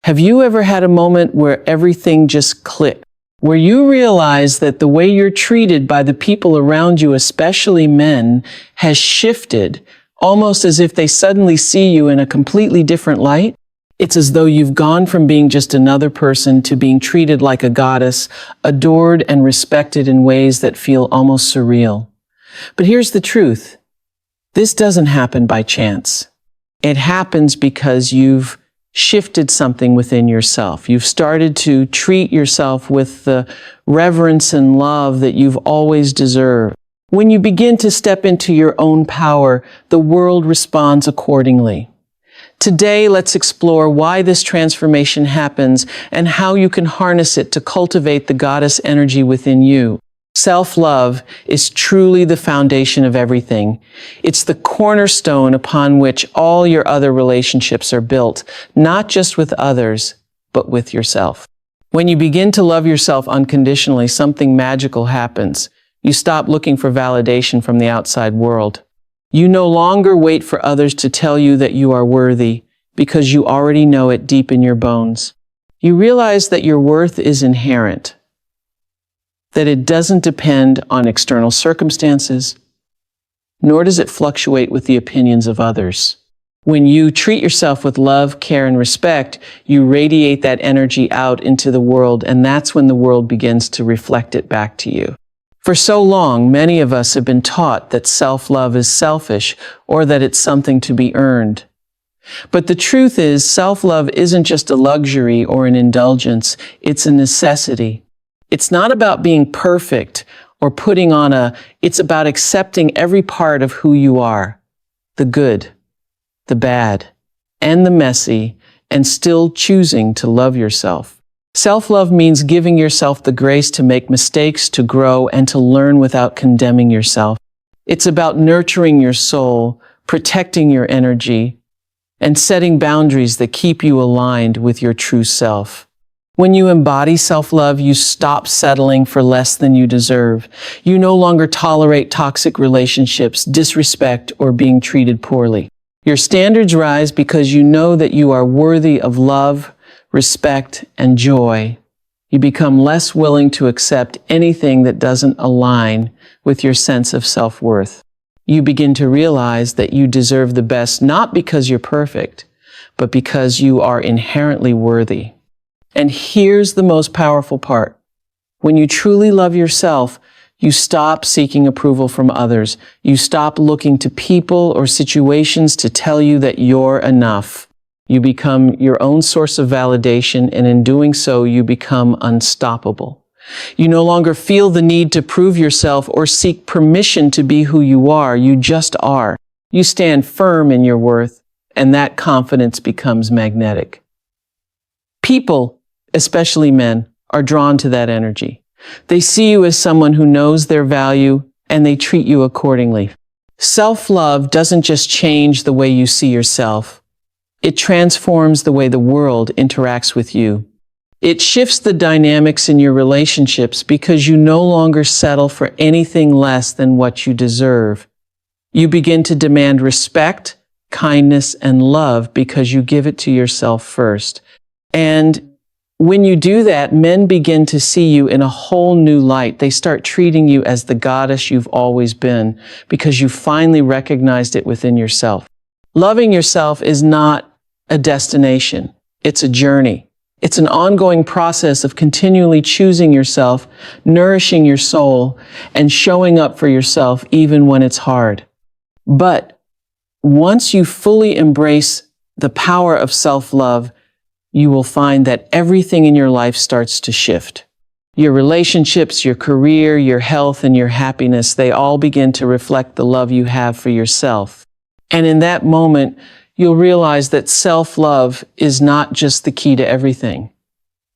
Have you ever had a moment where everything just clicked? Where you realize that the way you're treated by the people around you, especially men, has shifted, almost as if they suddenly see you in a completely different light? It's as though you've gone from being just another person to being treated like a goddess, adored and respected in ways that feel almost surreal. But here's the truth. This doesn't happen by chance. It happens because you've shifted something within yourself. You've started to treat yourself with the reverence and love that you've always deserved. When you begin to step into your own power, the world responds accordingly. Today, let's explore why this transformation happens and how you can harness it to cultivate the goddess energy within you. Self-love is truly the foundation of everything. It's the cornerstone upon which all your other relationships are built, not just with others, but with yourself. When you begin to love yourself unconditionally, something magical happens. You stop looking for validation from the outside world. You no longer wait for others to tell you that you are worthy, because you already know it deep in your bones. You realize that your worth is inherent, that it doesn't depend on external circumstances, nor does it fluctuate with the opinions of others. When you treat yourself with love, care, and respect, you radiate that energy out into the world, and that's when the world begins to reflect it back to you. For so long, many of us have been taught that self-love is selfish or that it's something to be earned. But the truth is, self-love isn't just a luxury or an indulgence, it's a necessity. It's not about being perfect or it's about accepting every part of who you are, the good, the bad, and the messy, and still choosing to love yourself. Self-love means giving yourself the grace to make mistakes, to grow, and to learn without condemning yourself. It's about nurturing your soul, protecting your energy, and setting boundaries that keep you aligned with your true self. When you embody self-love, you stop settling for less than you deserve. You no longer tolerate toxic relationships, disrespect, or being treated poorly. Your standards rise because you know that you are worthy of love, respect, and joy. You become less willing to accept anything that doesn't align with your sense of self-worth. You begin to realize that you deserve the best, not because you're perfect, but because you are inherently worthy. And here's the most powerful part. When you truly love yourself, you stop seeking approval from others. You stop looking to people or situations to tell you that you're enough. You become your own source of validation, and in doing so, you become unstoppable. You no longer feel the need to prove yourself or seek permission to be who you are. You just are. You stand firm in your worth, and that confidence becomes magnetic. People, especially men, are drawn to that energy. They see you as someone who knows their value, and they treat you accordingly. Self-love doesn't just change the way you see yourself. It transforms the way the world interacts with you. It shifts the dynamics in your relationships because you no longer settle for anything less than what you deserve. You begin to demand respect, kindness, and love because you give it to yourself first. And when you do that, men begin to see you in a whole new light. They start treating you as the goddess you've always been because you finally recognized it within yourself. Loving yourself is not a destination. It's a journey. It's an ongoing process of continually choosing yourself, nourishing your soul, and showing up for yourself even when it's hard. But once you fully embrace the power of self-love, you will find that everything in your life starts to shift. Your relationships, your career, your health, and your happiness, they all begin to reflect the love you have for yourself. And in that moment, you'll realize that self-love is not just the key to everything.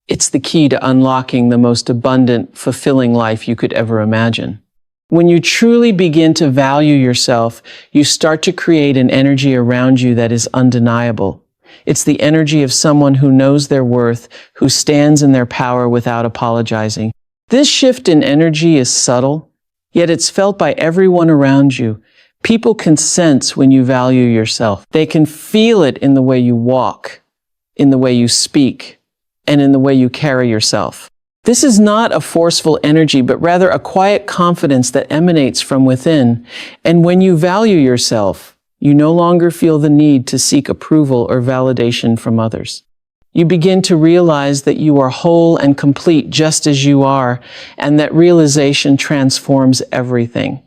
It's the key to unlocking the most abundant, fulfilling life you could ever imagine. When you truly begin to value yourself, you start to create an energy around you that is undeniable. It's the energy of someone who knows their worth, who stands in their power without apologizing. This shift in energy is subtle, yet it's felt by everyone around you. People can sense when you value yourself. They can feel it in the way you walk, in the way you speak, and in the way you carry yourself. This is not a forceful energy, but rather a quiet confidence that emanates from within. And when you value yourself, you no longer feel the need to seek approval or validation from others. You begin to realize that you are whole and complete just as you are, and that realization transforms everything.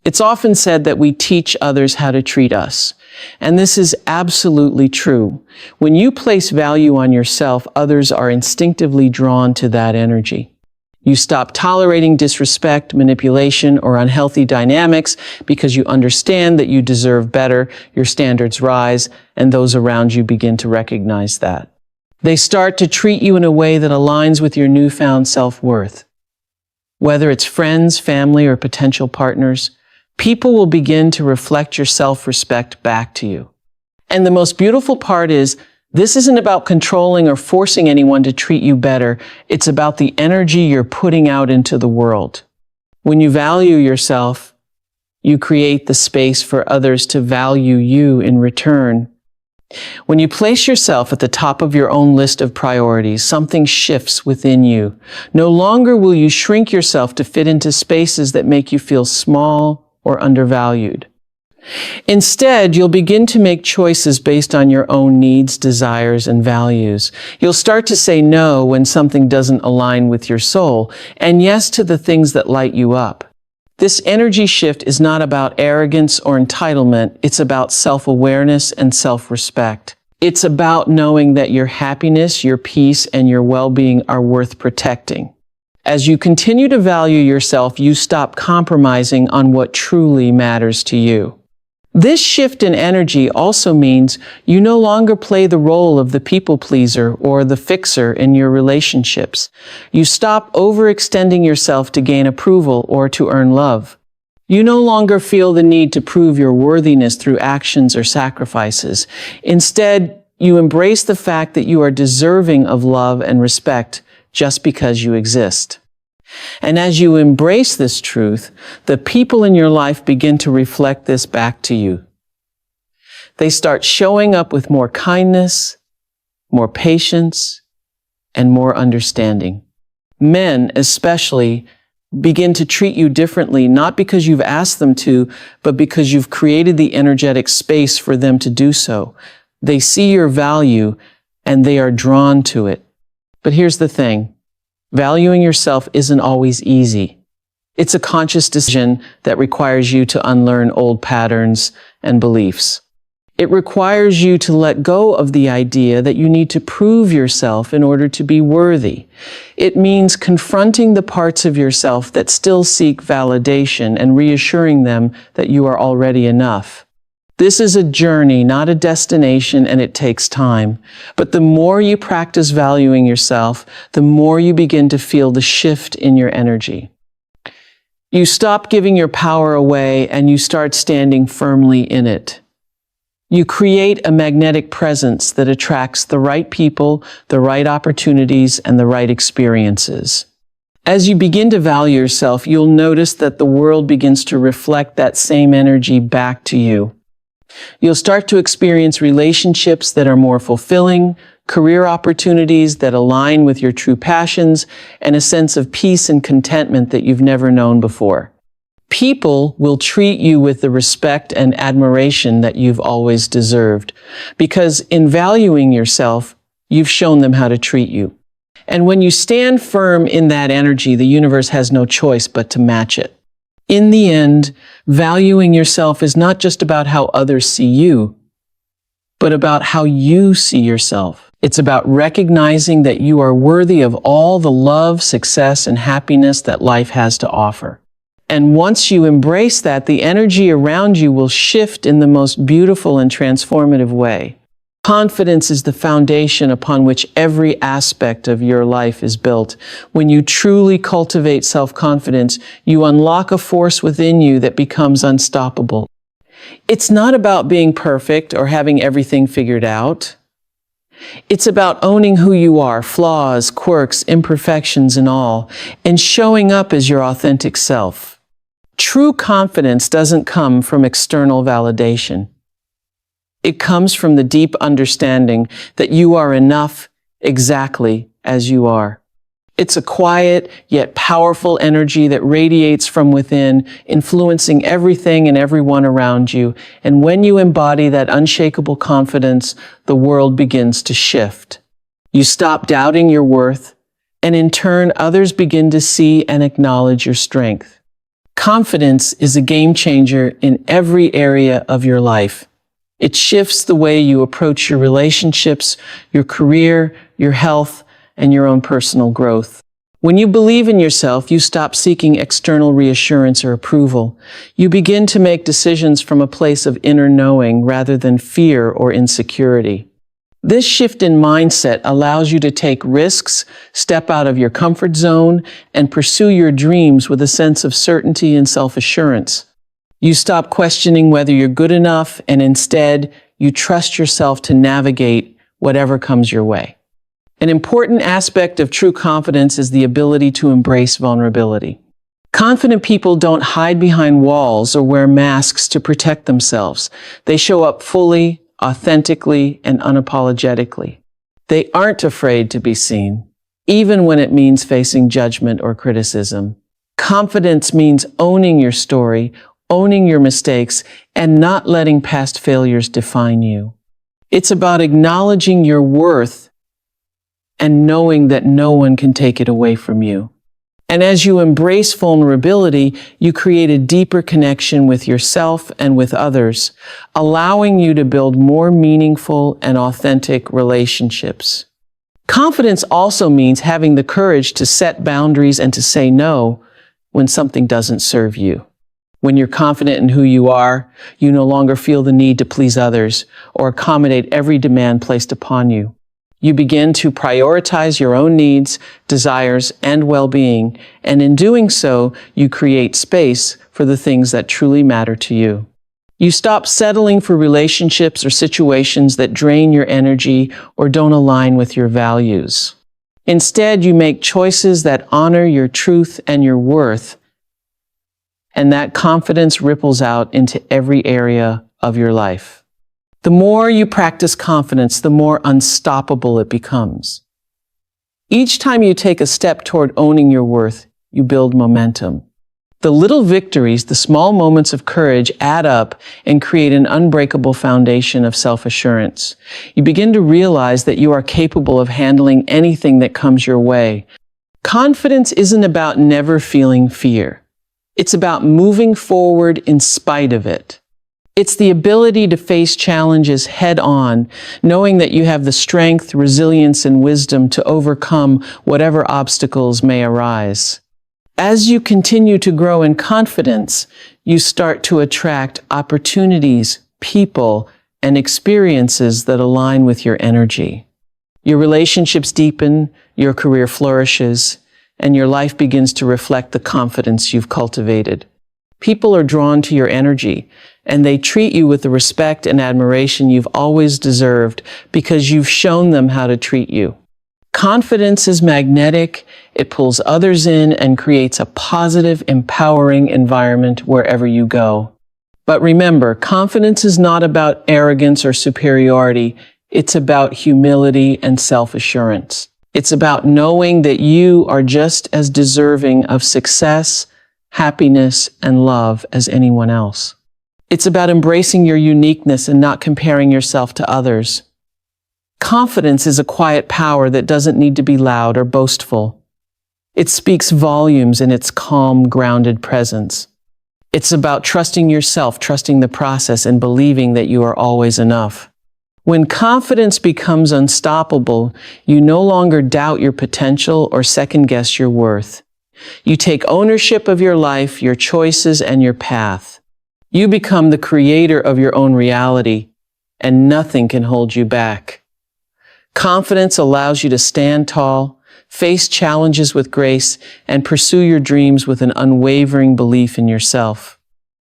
It's often said that we teach others how to treat us, and this is absolutely true. When you place value on yourself, others are instinctively drawn to that energy. You stop tolerating disrespect, manipulation, or unhealthy dynamics because you understand that you deserve better, your standards rise, and those around you begin to recognize that. They start to treat you in a way that aligns with your newfound self-worth. Whether it's friends, family, or potential partners, people will begin to reflect your self-respect back to you. And the most beautiful part is, this isn't about controlling or forcing anyone to treat you better. It's about the energy you're putting out into the world. When you value yourself, you create the space for others to value you in return. When you place yourself at the top of your own list of priorities, something shifts within you. No longer will you shrink yourself to fit into spaces that make you feel small or undervalued. Instead, you'll begin to make choices based on your own needs, desires, and values. You'll start to say no when something doesn't align with your soul, and yes to the things that light you up. This energy shift is not about arrogance or entitlement. It's about self-awareness and self-respect. It's about knowing that your happiness, your peace, and your well-being are worth protecting. As you continue to value yourself, you stop compromising on what truly matters to you. This shift in energy also means you no longer play the role of the people pleaser or the fixer in your relationships. You stop overextending yourself to gain approval or to earn love. You no longer feel the need to prove your worthiness through actions or sacrifices. Instead, you embrace the fact that you are deserving of love and respect just because you exist. And as you embrace this truth, the people in your life begin to reflect this back to you. They start showing up with more kindness, more patience, and more understanding. Men, especially, begin to treat you differently, not because you've asked them to, but because you've created the energetic space for them to do so. They see your value, and they are drawn to it. But here's the thing. Valuing yourself isn't always easy. It's a conscious decision that requires you to unlearn old patterns and beliefs. It requires you to let go of the idea that you need to prove yourself in order to be worthy. It means confronting the parts of yourself that still seek validation and reassuring them that you are already enough. This is a journey, not a destination, and it takes time. But the more you practice valuing yourself, the more you begin to feel the shift in your energy. You stop giving your power away and you start standing firmly in it. You create a magnetic presence that attracts the right people, the right opportunities, and the right experiences. As you begin to value yourself, you'll notice that the world begins to reflect that same energy back to you. You'll start to experience relationships that are more fulfilling, career opportunities that align with your true passions, and a sense of peace and contentment that you've never known before. People will treat you with the respect and admiration that you've always deserved, because in valuing yourself, you've shown them how to treat you. And when you stand firm in that energy, the universe has no choice but to match it. In the end, valuing yourself is not just about how others see you, but about how you see yourself. It's about recognizing that you are worthy of all the love, success, and happiness that life has to offer. And once you embrace that, the energy around you will shift in the most beautiful and transformative way. Confidence is the foundation upon which every aspect of your life is built. When you truly cultivate self-confidence, you unlock a force within you that becomes unstoppable. It's not about being perfect or having everything figured out. It's about owning who you are, flaws, quirks, imperfections, and all, and showing up as your authentic self. True confidence doesn't come from external validation. It comes from the deep understanding that you are enough exactly as you are. It's a quiet yet powerful energy that radiates from within, influencing everything and everyone around you. And when you embody that unshakable confidence, the world begins to shift. You stop doubting your worth, and in turn, others begin to see and acknowledge your strength. Confidence is a game changer in every area of your life. It shifts the way you approach your relationships, your career, your health, and your own personal growth. When you believe in yourself, you stop seeking external reassurance or approval. You begin to make decisions from a place of inner knowing rather than fear or insecurity. This shift in mindset allows you to take risks, step out of your comfort zone, and pursue your dreams with a sense of certainty and self-assurance. You stop questioning whether you're good enough, and instead, you trust yourself to navigate whatever comes your way. An important aspect of true confidence is the ability to embrace vulnerability. Confident people don't hide behind walls or wear masks to protect themselves. They show up fully, authentically, and unapologetically. They aren't afraid to be seen, even when it means facing judgment or criticism. Confidence means owning your story, owning your mistakes, and not letting past failures define you. It's about acknowledging your worth and knowing that no one can take it away from you. And as you embrace vulnerability, you create a deeper connection with yourself and with others, allowing you to build more meaningful and authentic relationships. Confidence also means having the courage to set boundaries and to say no when something doesn't serve you. When you're confident in who you are, you no longer feel the need to please others or accommodate every demand placed upon you. You begin to prioritize your own needs, desires, and well-being, and in doing so, you create space for the things that truly matter to you. You stop settling for relationships or situations that drain your energy or don't align with your values. Instead, you make choices that honor your truth and your worth, and that confidence ripples out into every area of your life. The more you practice confidence, the more unstoppable it becomes. Each time you take a step toward owning your worth, you build momentum. The little victories, the small moments of courage add up and create an unbreakable foundation of self-assurance. You begin to realize that you are capable of handling anything that comes your way. Confidence isn't about never feeling fear. It's about moving forward in spite of it. It's the ability to face challenges head on, knowing that you have the strength, resilience, and wisdom to overcome whatever obstacles may arise. As you continue to grow in confidence, you start to attract opportunities, people, and experiences that align with your energy. Your relationships deepen, your career flourishes, and your life begins to reflect the confidence you've cultivated. People are drawn to your energy, and they treat you with the respect and admiration you've always deserved because you've shown them how to treat you. Confidence is magnetic. It pulls others in and creates a positive, empowering environment wherever you go. But remember, confidence is not about arrogance or superiority. It's about humility and self-assurance. It's about knowing that you are just as deserving of success, happiness, and love as anyone else. It's about embracing your uniqueness and not comparing yourself to others. Confidence is a quiet power that doesn't need to be loud or boastful. It speaks volumes in its calm, grounded presence. It's about trusting yourself, trusting the process, and believing that you are always enough. When confidence becomes unstoppable, you no longer doubt your potential or second-guess your worth. You take ownership of your life, your choices, and your path. You become the creator of your own reality, and nothing can hold you back. Confidence allows you to stand tall, face challenges with grace, and pursue your dreams with an unwavering belief in yourself.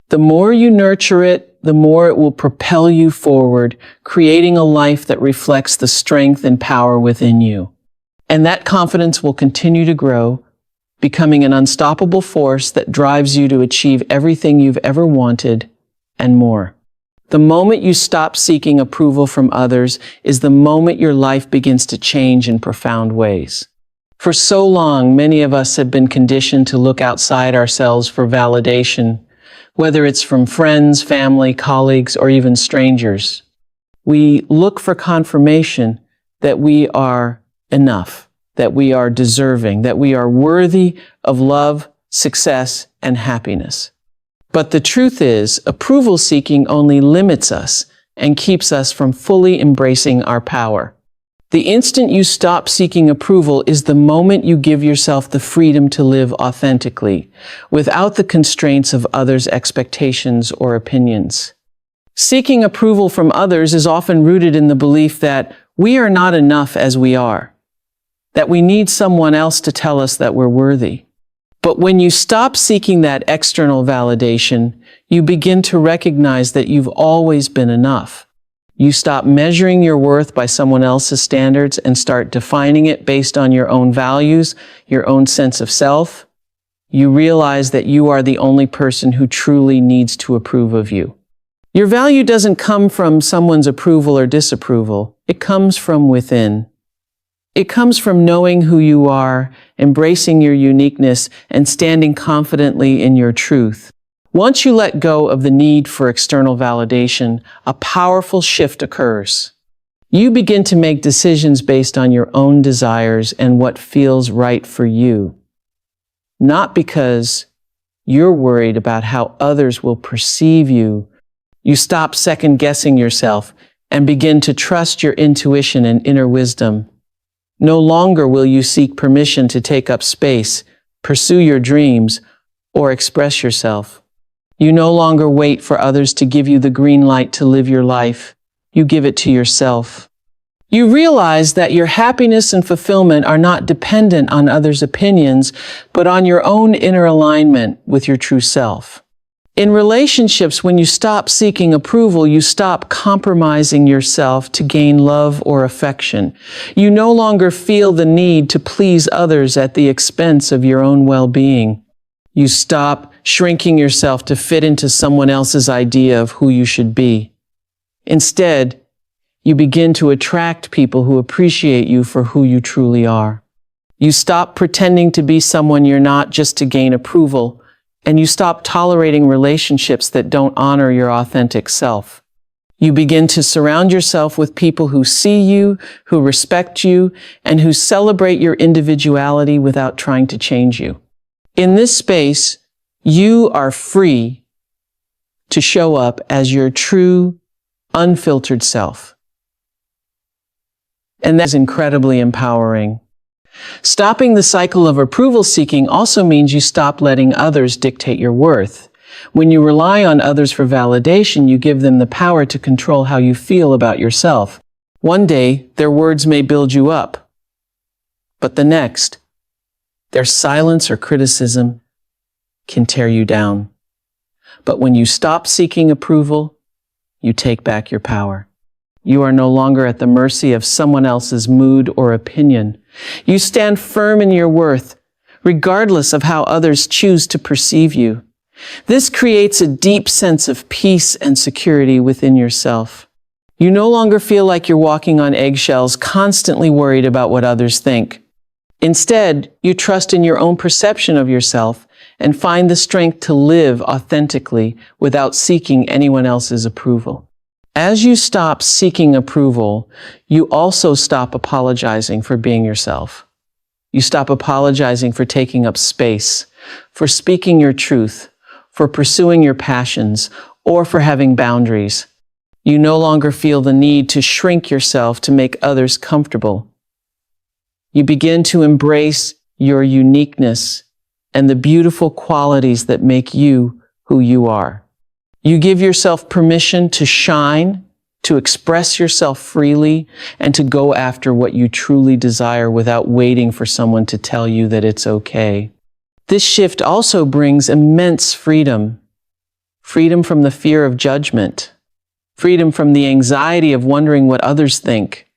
The more you nurture it, the more it will propel you forward, creating a life that reflects the strength and power within you. And that confidence will continue to grow, becoming an unstoppable force that drives you to achieve everything you've ever wanted and more. The moment you stop seeking approval from others is the moment your life begins to change in profound ways. For so long, many of us have been conditioned to look outside ourselves for validation, whether it's from friends, family, colleagues, or even strangers. We look for confirmation that we are enough, that we are deserving, that we are worthy of love, success, and happiness. But the truth is, approval seeking only limits us and keeps us from fully embracing our power. The instant you stop seeking approval is the moment you give yourself the freedom to live authentically, without the constraints of others' expectations or opinions. Seeking approval from others is often rooted in the belief that we are not enough as we are, that we need someone else to tell us that we're worthy. But when you stop seeking that external validation, you begin to recognize that you've always been enough. You stop measuring your worth by someone else's standards and start defining it based on your own values, your own sense of self. You realize that you are the only person who truly needs to approve of you. Your value doesn't come from someone's approval or disapproval. It comes from within. It comes from knowing who you are, embracing your uniqueness, and standing confidently in your truth. Once you let go of the need for external validation, a powerful shift occurs. You begin to make decisions based on your own desires and what feels right for you. Not because you're worried about how others will perceive you. You stop second-guessing yourself and begin to trust your intuition and inner wisdom. No longer will you seek permission to take up space, pursue your dreams, or express yourself. You no longer wait for others to give you the green light to live your life. You give it to yourself. You realize that your happiness and fulfillment are not dependent on others' opinions, but on your own inner alignment with your true self. In relationships, when you stop seeking approval, you stop compromising yourself to gain love or affection. You no longer feel the need to please others at the expense of your own well-being. You stop shrinking yourself to fit into someone else's idea of who you should be. Instead, you begin to attract people who appreciate you for who you truly are. You stop pretending to be someone you're not just to gain approval, and you stop tolerating relationships that don't honor your authentic self. You begin to surround yourself with people who see you, who respect you, and who celebrate your individuality without trying to change you. In this space, you are free to show up as your true, unfiltered self. And that is incredibly empowering. Stopping the cycle of approval seeking also means you stop letting others dictate your worth. When you rely on others for validation, you give them the power to control how you feel about yourself. One day, their words may build you up, but the next, their silence or criticism can tear you down. But when you stop seeking approval, you take back your power. You are no longer at the mercy of someone else's mood or opinion. You stand firm in your worth, regardless of how others choose to perceive you. This creates a deep sense of peace and security within yourself. You no longer feel like you're walking on eggshells, constantly worried about what others think. Instead, you trust in your own perception of yourself and find the strength to live authentically without seeking anyone else's approval. As you stop seeking approval, you also stop apologizing for being yourself. You stop apologizing for taking up space, for speaking your truth, for pursuing your passions, or for having boundaries. You no longer feel the need to shrink yourself to make others comfortable. You begin to embrace your uniqueness and the beautiful qualities that make you who you are. You give yourself permission to shine, to express yourself freely, and to go after what you truly desire without waiting for someone to tell you that it's okay. This shift also brings immense freedom. Freedom from the fear of judgment. Freedom from the anxiety of wondering what others think.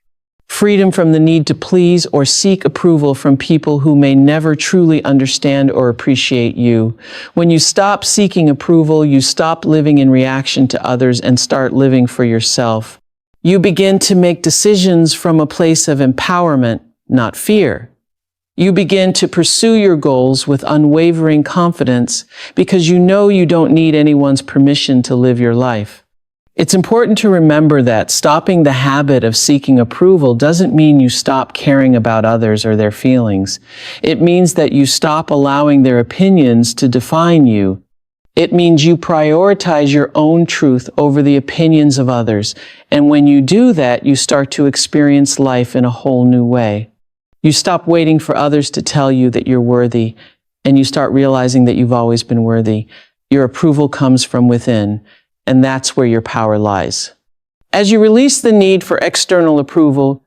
freedom from the need to please or seek approval from people who may never truly understand or appreciate you. When you stop seeking approval, you stop living in reaction to others and start living for yourself. You begin to make decisions from a place of empowerment, not fear. You begin to pursue your goals with unwavering confidence because you know you don't need anyone's permission to live your life. It's important to remember that stopping the habit of seeking approval doesn't mean you stop caring about others or their feelings. It means that you stop allowing their opinions to define you. It means you prioritize your own truth over the opinions of others. And when you do that, you start to experience life in a whole new way. You stop waiting for others to tell you that you're worthy, and you start realizing that you've always been worthy. Your approval comes from within. And that's where your power lies. As you release the need for external approval,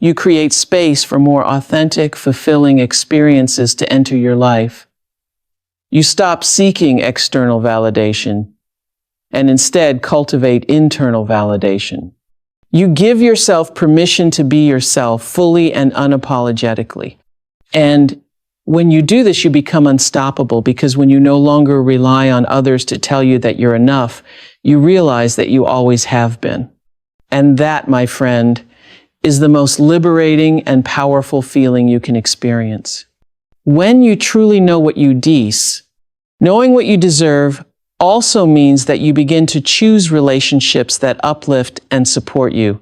you create space for more authentic, fulfilling experiences to enter your life. You stop seeking external validation and instead cultivate internal validation. You give yourself permission to be yourself fully and unapologetically. And when you do this, you become unstoppable because when you no longer rely on others to tell you that you're enough, you realize that you always have been. And that, my friend, is the most liberating and powerful feeling you can experience. When you truly know what you deserve, knowing what you deserve also means that you begin to choose relationships that uplift and support you.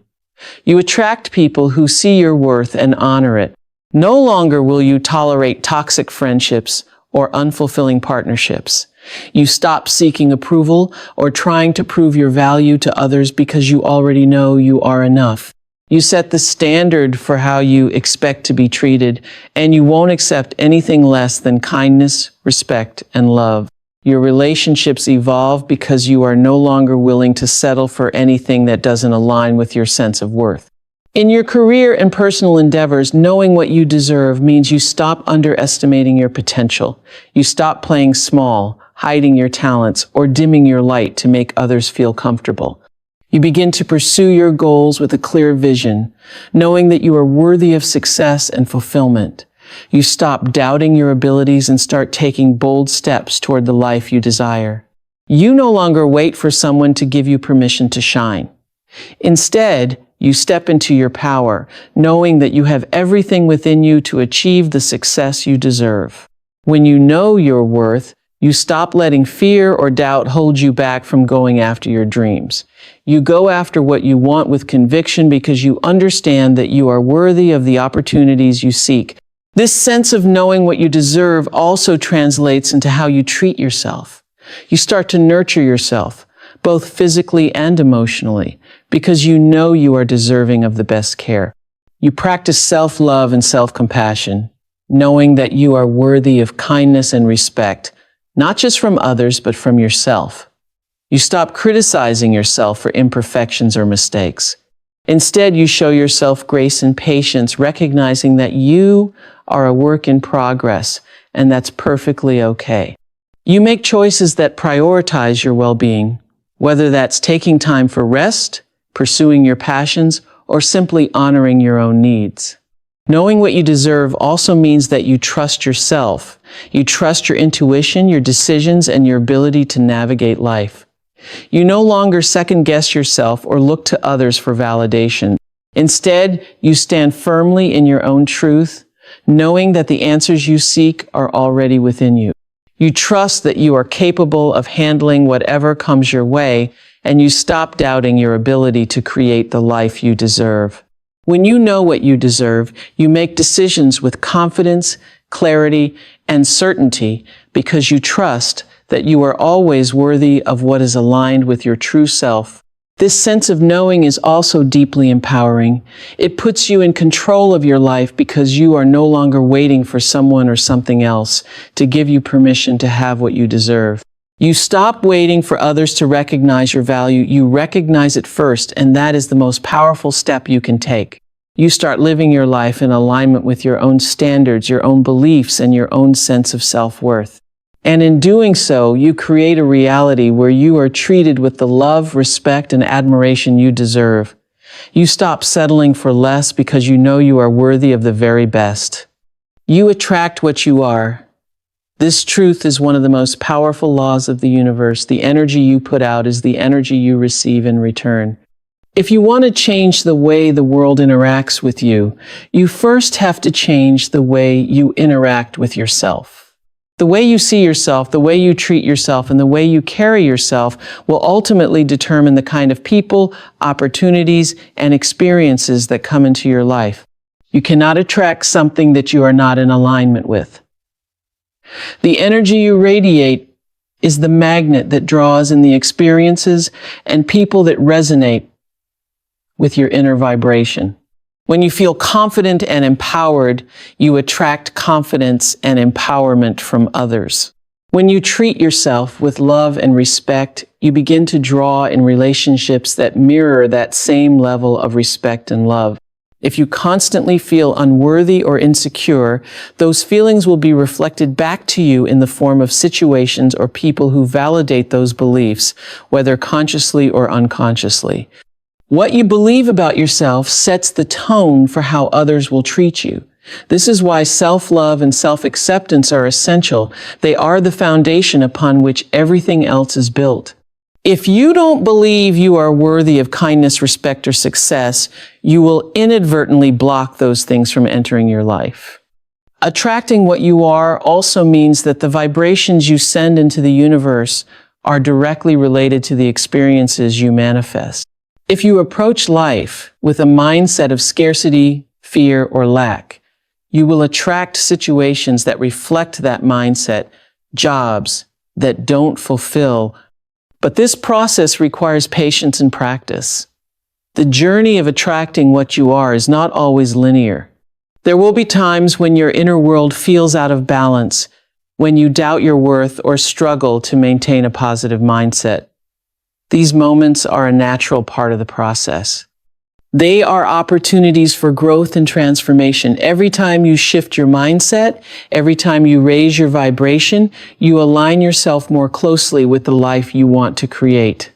You attract people who see your worth and honor it. No longer will you tolerate toxic friendships or unfulfilling partnerships. You stop seeking approval or trying to prove your value to others because you already know you are enough. You set the standard for how you expect to be treated, and you won't accept anything less than kindness, respect, and love. Your relationships evolve because you are no longer willing to settle for anything that doesn't align with your sense of worth. In your career and personal endeavors, knowing what you deserve means you stop underestimating your potential. You stop playing small, hiding your talents, or dimming your light to make others feel comfortable. You begin to pursue your goals with a clear vision, knowing that you are worthy of success and fulfillment. You stop doubting your abilities and start taking bold steps toward the life you desire. You no longer wait for someone to give you permission to shine. Instead, you step into your power, knowing that you have everything within you to achieve the success you deserve. When you know your worth, you stop letting fear or doubt hold you back from going after your dreams. You go after what you want with conviction because you understand that you are worthy of the opportunities you seek. This sense of knowing what you deserve also translates into how you treat yourself. You start to nurture yourself, both physically and emotionally, because you know you are deserving of the best care. You practice self-love and self-compassion, knowing that you are worthy of kindness and respect, not just from others, but from yourself. You stop criticizing yourself for imperfections or mistakes. Instead, you show yourself grace and patience, recognizing that you are a work in progress, and that's perfectly okay. You make choices that prioritize your well-being, whether that's taking time for rest, pursuing your passions, or simply honoring your own needs. Knowing what you deserve also means that you trust yourself. You trust your intuition, your decisions, and your ability to navigate life. You no longer second-guess yourself or look to others for validation. Instead, you stand firmly in your own truth, knowing that the answers you seek are already within you. You trust that you are capable of handling whatever comes your way, and you stop doubting your ability to create the life you deserve. When you know what you deserve, you make decisions with confidence, clarity, and certainty because you trust that you are always worthy of what is aligned with your true self. This sense of knowing is also deeply empowering. It puts you in control of your life because you are no longer waiting for someone or something else to give you permission to have what you deserve. You stop waiting for others to recognize your value. You recognize it first, and that is the most powerful step you can take. You start living your life in alignment with your own standards, your own beliefs, and your own sense of self-worth. And in doing so, you create a reality where you are treated with the love, respect, and admiration you deserve. You stop settling for less because you know you are worthy of the very best. You attract what you are. This truth is one of the most powerful laws of the universe. The energy you put out is the energy you receive in return. If you want to change the way the world interacts with you, you first have to change the way you interact with yourself. The way you see yourself, the way you treat yourself, and the way you carry yourself will ultimately determine the kind of people, opportunities, and experiences that come into your life. You cannot attract something that you are not in alignment with. The energy you radiate is the magnet that draws in the experiences and people that resonate with your inner vibration. When you feel confident and empowered, you attract confidence and empowerment from others. When you treat yourself with love and respect, you begin to draw in relationships that mirror that same level of respect and love. If you constantly feel unworthy or insecure, those feelings will be reflected back to you in the form of situations or people who validate those beliefs, whether consciously or unconsciously. What you believe about yourself sets the tone for how others will treat you. This is why self-love and self-acceptance are essential. They are the foundation upon which everything else is built. If you don't believe you are worthy of kindness, respect, or success, you will inadvertently block those things from entering your life. Attracting what you are also means that the vibrations you send into the universe are directly related to the experiences you manifest. If you approach life with a mindset of scarcity, fear, or lack, you will attract situations that reflect that mindset, jobs that don't fulfill. But this process requires patience and practice. The journey of attracting what you are is not always linear. There will be times when your inner world feels out of balance, when you doubt your worth or struggle to maintain a positive mindset. These moments are a natural part of the process. They are opportunities for growth and transformation. Every time you shift your mindset, every time you raise your vibration, you align yourself more closely with the life you want to create.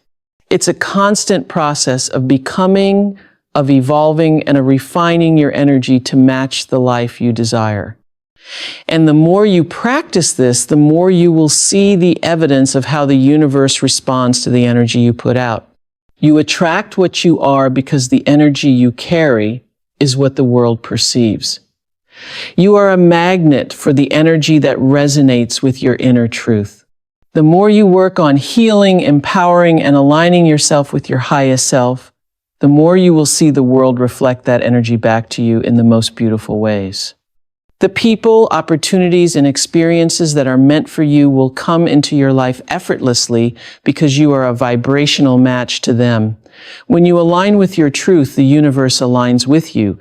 It's a constant process of becoming, of evolving, and of refining your energy to match the life you desire. And the more you practice this, the more you will see the evidence of how the universe responds to the energy you put out. You attract what you are because the energy you carry is what the world perceives. You are a magnet for the energy that resonates with your inner truth. The more you work on healing, empowering, and aligning yourself with your highest self, the more you will see the world reflect that energy back to you in the most beautiful ways. The people, opportunities, and experiences that are meant for you will come into your life effortlessly because you are a vibrational match to them. When you align with your truth, the universe aligns with you.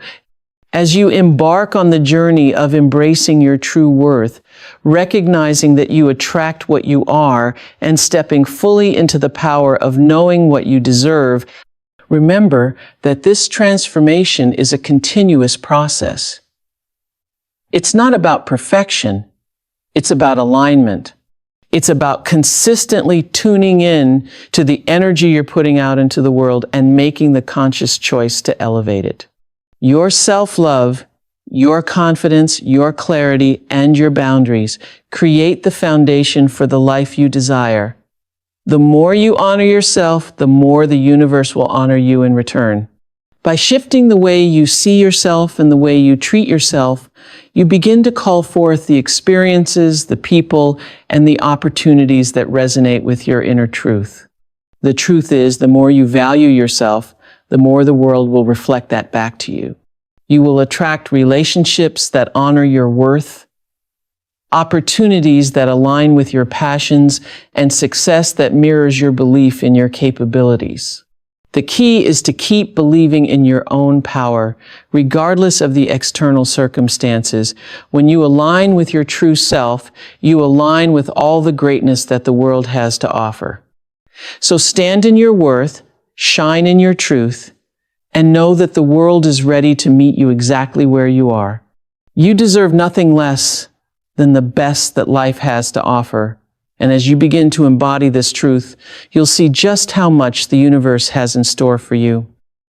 As you embark on the journey of embracing your true worth, recognizing that you attract what you are, and stepping fully into the power of knowing what you deserve, remember that this transformation is a continuous process. It's not about perfection. It's about alignment. It's about consistently tuning in to the energy you're putting out into the world and making the conscious choice to elevate it. Your self-love, your confidence, your clarity, and your boundaries create the foundation for the life you desire. The more you honor yourself, the more the universe will honor you in return. By shifting the way you see yourself and the way you treat yourself, you begin to call forth the experiences, the people, and the opportunities that resonate with your inner truth. The truth is, the more you value yourself, the more the world will reflect that back to you. You will attract relationships that honor your worth, opportunities that align with your passions, and success that mirrors your belief in your capabilities. The key is to keep believing in your own power, regardless of the external circumstances. When you align with your true self, you align with all the greatness that the world has to offer. So stand in your worth, shine in your truth, and know that the world is ready to meet you exactly where you are. You deserve nothing less than the best that life has to offer. And as you begin to embody this truth, you'll see just how much the universe has in store for you.